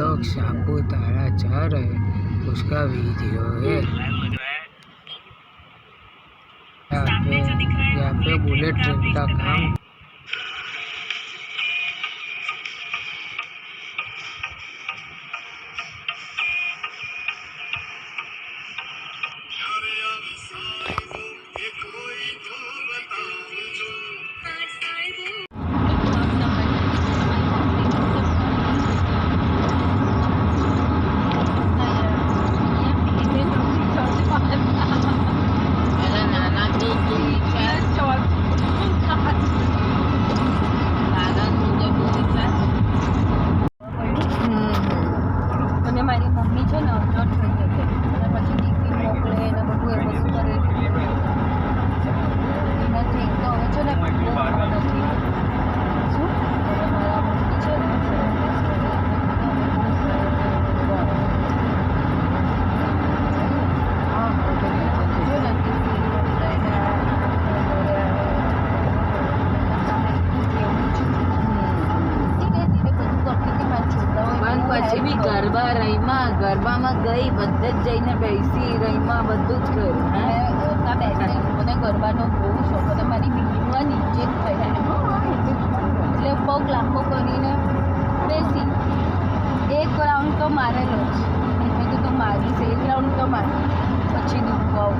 लोग सापुतारा जा रहे हैं, उसका वीडियो है। यहाँ पे बुलेट ट्रेन का काम ગરબામાં ગઈ, બધે જ જઈને બેસી રહીમાં બધું જ કર્યું. મને ગરબાનો બહુ શોખ હતો. મારી બિલ્ડિંગમાં નીચે જ થયા એટલે પગ લાંબો કરીને બેસી એક રાઉન્ડ તો મારેલો જ. મેં કીધું મારીશ, એક રાઉન્ડ તો મારી પછી દુખાવ.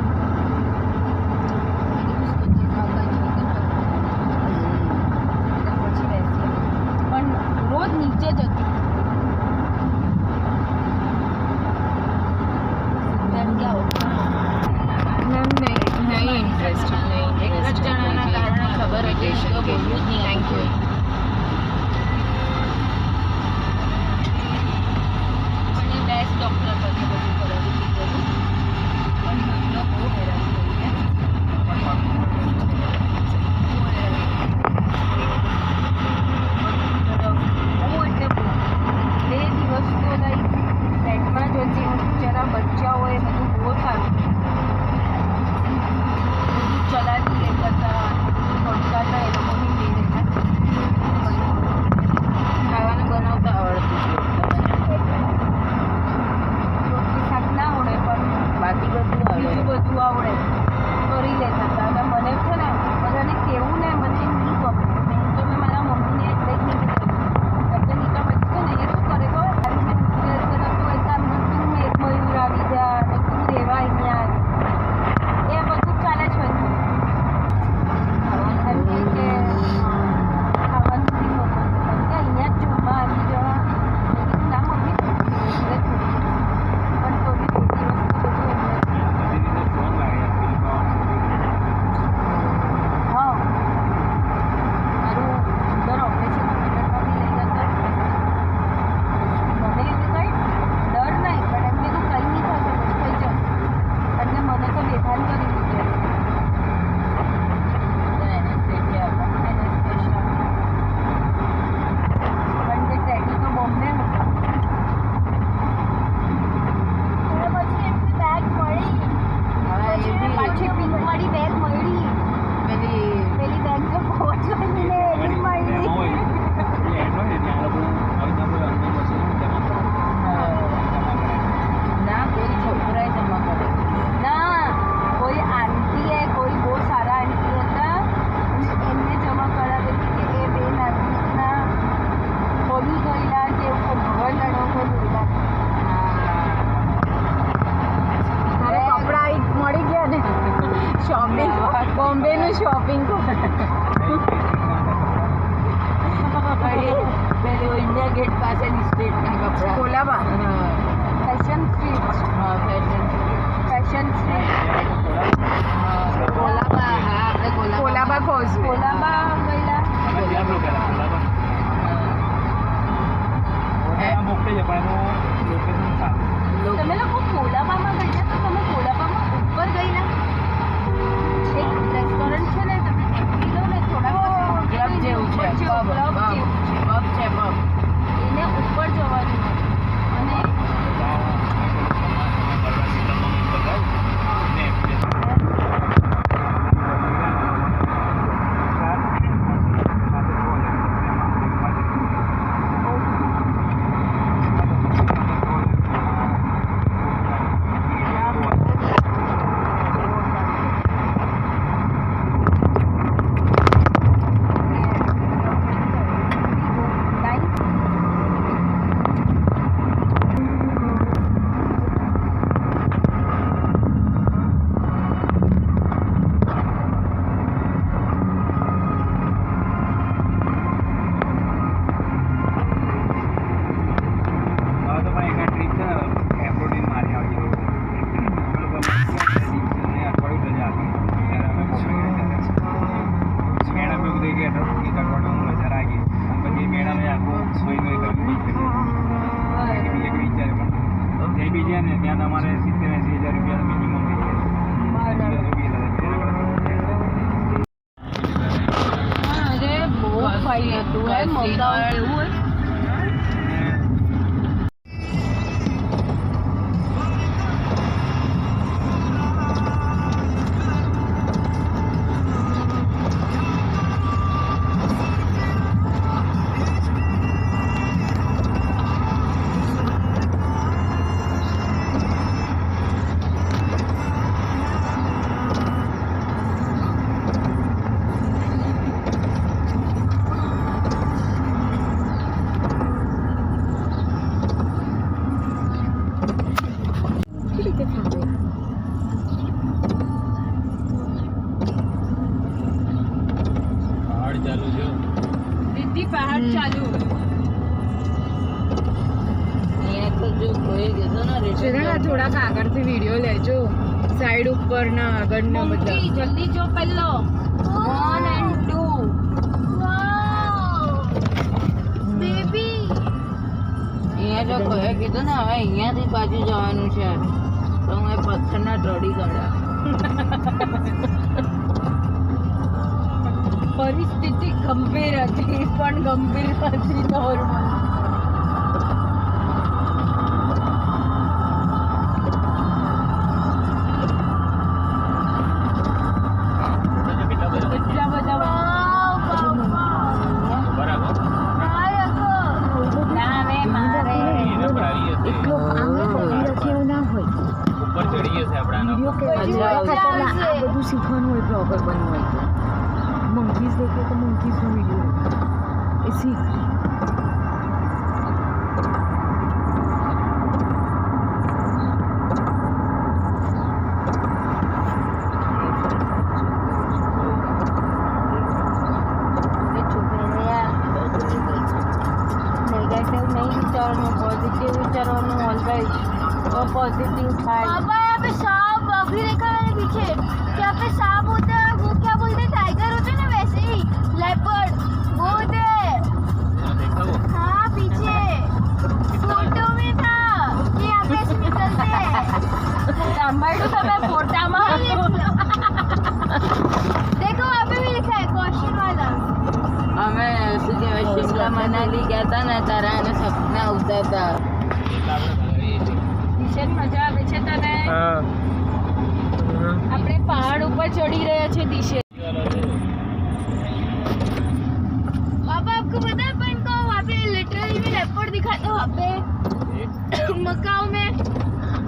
પછી બેસી પણ રોજ નીચે જ હતી. બોમ્બેનું શોપિંગ પેલું ઇન્ડિયા ગેટ પાસેની સ્ટ્રીટના કપડા કોલાબા ફેશન સ્ટ્રીટ. હા ફેશન સ્ટ્રીટ કોલાબા. હા આપણે કોલાબા કોલાબા તમે લોકો કોલાબામાં ગયા તો તમે કોલાબામાં ઉપર ગયેલા? એક રેસ્ટોરન્ટ છે ને, તમે એન્ટ્રી લો ને થોડા ક્લબ જેવું છે, પબ છે, એને ઉપર જવાનું અને થોડાક આગળથી વિડીયો લેજો સાઈડ ઉપર ના આગળ ના બધા મંકી જલ્દી જો પહેલો 1 and 2 બેબી અહીંયા જો કહે કીધું ને હવે અહીંયાથી બાજુ જવાનું છે તો હું એ પથ્થરના ઢળી ગયા પરિસ્થિતિ ગંભીર હતી પણ ગંભીર હતી નોર્મલ કેટલા બધા ના રે મારે એટલો આમે પકડી રાખે એવું ના હોય વિડીયો કે આ બધું શીખવાનું હોય બ્લોગર બનવું હોય તો મંકીઝ દેખે તો મંકીઝનો વિડીયો એ શીખ पॉजिटिव विचारવાનું ऑलवेज वो पॉजिटिव થાય पापा यहाँ पे सांप अभी देखा मैंने पीछे यहाँ पे सांप होता है वो क्या बोलते हैं टाइगर होते हैं ना वैसे ही लेपर्ड वो होते हैं हाँ पीछे फोटो में था कि यहाँ पे ऐसे निकलते हैं સાંભળ્યું તમે ફોટામાં देखो वहाँ पे भी लिखा है क्वेश्चन वाला અમે શું કહેવાય શિમલા મનાલી ગયા હતા ને તારા એને સપના આવતા હતા દિશેન મજા આવે છે તને આપણે પહાડ ઉપર ચડી રહ્યા છે દિશે पापा आपको पता है अपन को वहाँ पे लिटरली में लेपर्ड दिखा था वहाँ पे मकाओ में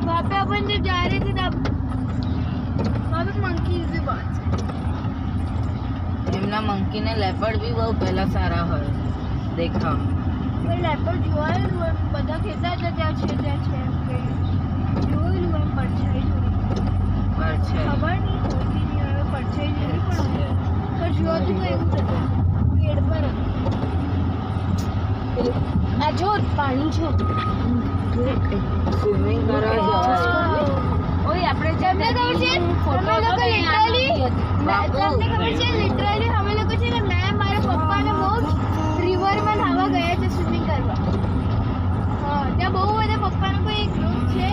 वहाँ पे अपन जब जा रहे थे तब वहाँ पे मंकीज भी बहुत थे એમના મંકીને લેપર્ડ બી બહુ પહેલા સારા હોય દેખાવ पर लेपर्ड જોયેલું એમ બધા કહેતા હતા ત્યાં છે કે જોયેલું એમ પડછાઈ જોઈ પર છે ખબર નહીં હોતી નહીં હવે પડછાઈ જોઈ પણ જોતું તો એવું થતું પેડ પર હતું આ જો પાણી છે સ્વિમિંગ કરવા જવાય ઓય આપણે તમને ખબર છે અમે લોકો લિટરલી તમને ખબર છે લિટરલી અમે લોકો છે ને મેં મારા પપ્પા ને બહુ રિવરમાં નાહવા ગયા છે સ્વિમિંગ કરવા હા ત્યાં બહુ બધા પપ્પાનો કોઈ એક ગ્રુપ છે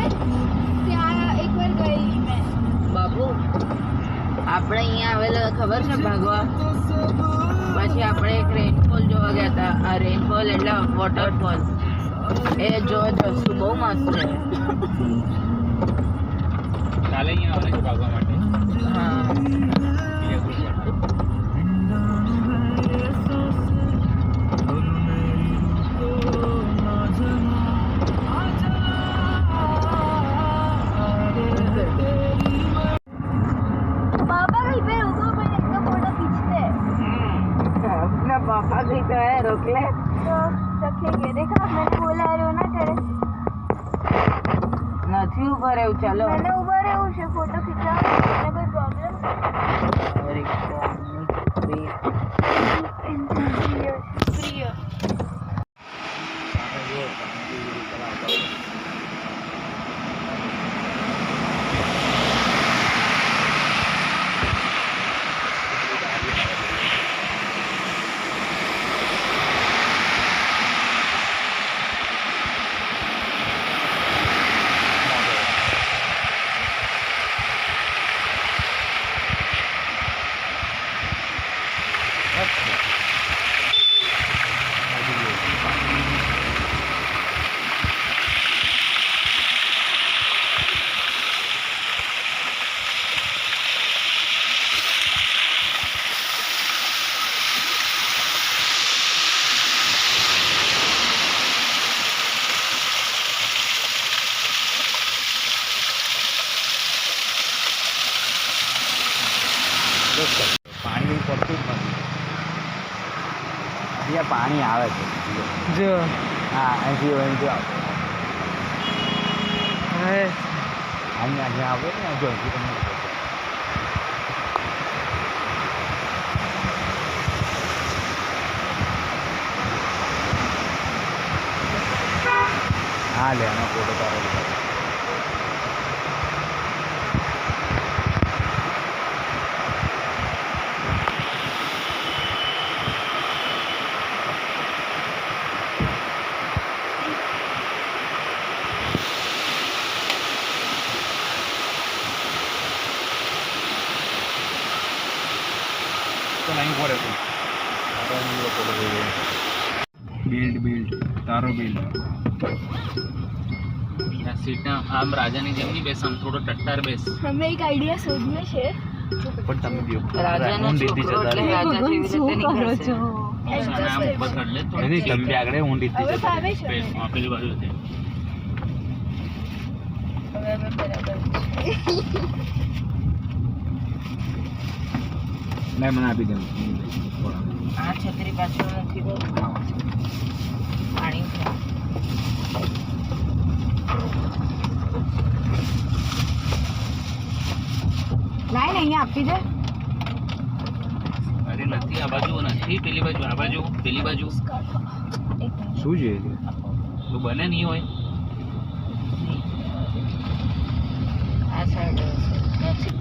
ત્યાં એકવાર ગઈ મેં બાપુ આપણે અહીંયા આવેલા ખબર છે ભાગવા પછી આપણે એક રેનફોલ જોવા ગયા હતા આ રેનફોલ એટલે વોટરફોલ એ જોવા જશું બહુ મસ્ત છે કાલે અહીંયા આવે છે ભાગવા માટે હા पापा कहीं पे रुको मैं इसका फोटो खींचते हैं अपना पापा की तो है रोक ले तो रखेंगे देखा मैंने बोला रहे हो ना तेरे નથી ઉભા રહેવું ચાલો मैंने उभा रहे उसे फोटो खींचा मैंने कोई प्रॉब्लम प्रिय પાણી પડતું જ નથી અહીંયા પાણી આવે છે જો હા અહીંથી અહીંથી આવે હવે અહીંયા જ્યાં આવે ને જો અહીંથી તમને હા લે આનો ફોટો તારો લાઈન પર હતું બિલ્ડ તારો બિલ્ડ સીટના આમ રાજાની જેમ નહીં બેસ, આમ થોડો ટટ્ટાર બેસ. અમે એક આઈડિયા શોધ્યો છે. પણ તમે બી રાજાનો ઊંડી છોકરો જતા એટલે રાજા જેવી રીતે નીકળશે. આમ ઊભા કરી લે થોડું. એની તમે બી આગળ ઊંડી હવે ફાવે છે બેસ, મને. આ પેલી બાજુ છે. હવે અમે બરાબર ના મને આપી દઉં આ છત્રી પાછળ મૂકી દો. પાણી છે. લાઈ ને અહીંયા આપી દે. અરે નથી, આ બાજુ નથી, પેલી બાજુ, આ બાજુ, પેલી બાજુ. શું છે તો બને નહીં હોય. આ સાઈડ નથી.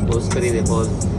પોઝ કરી દે, પોઝ.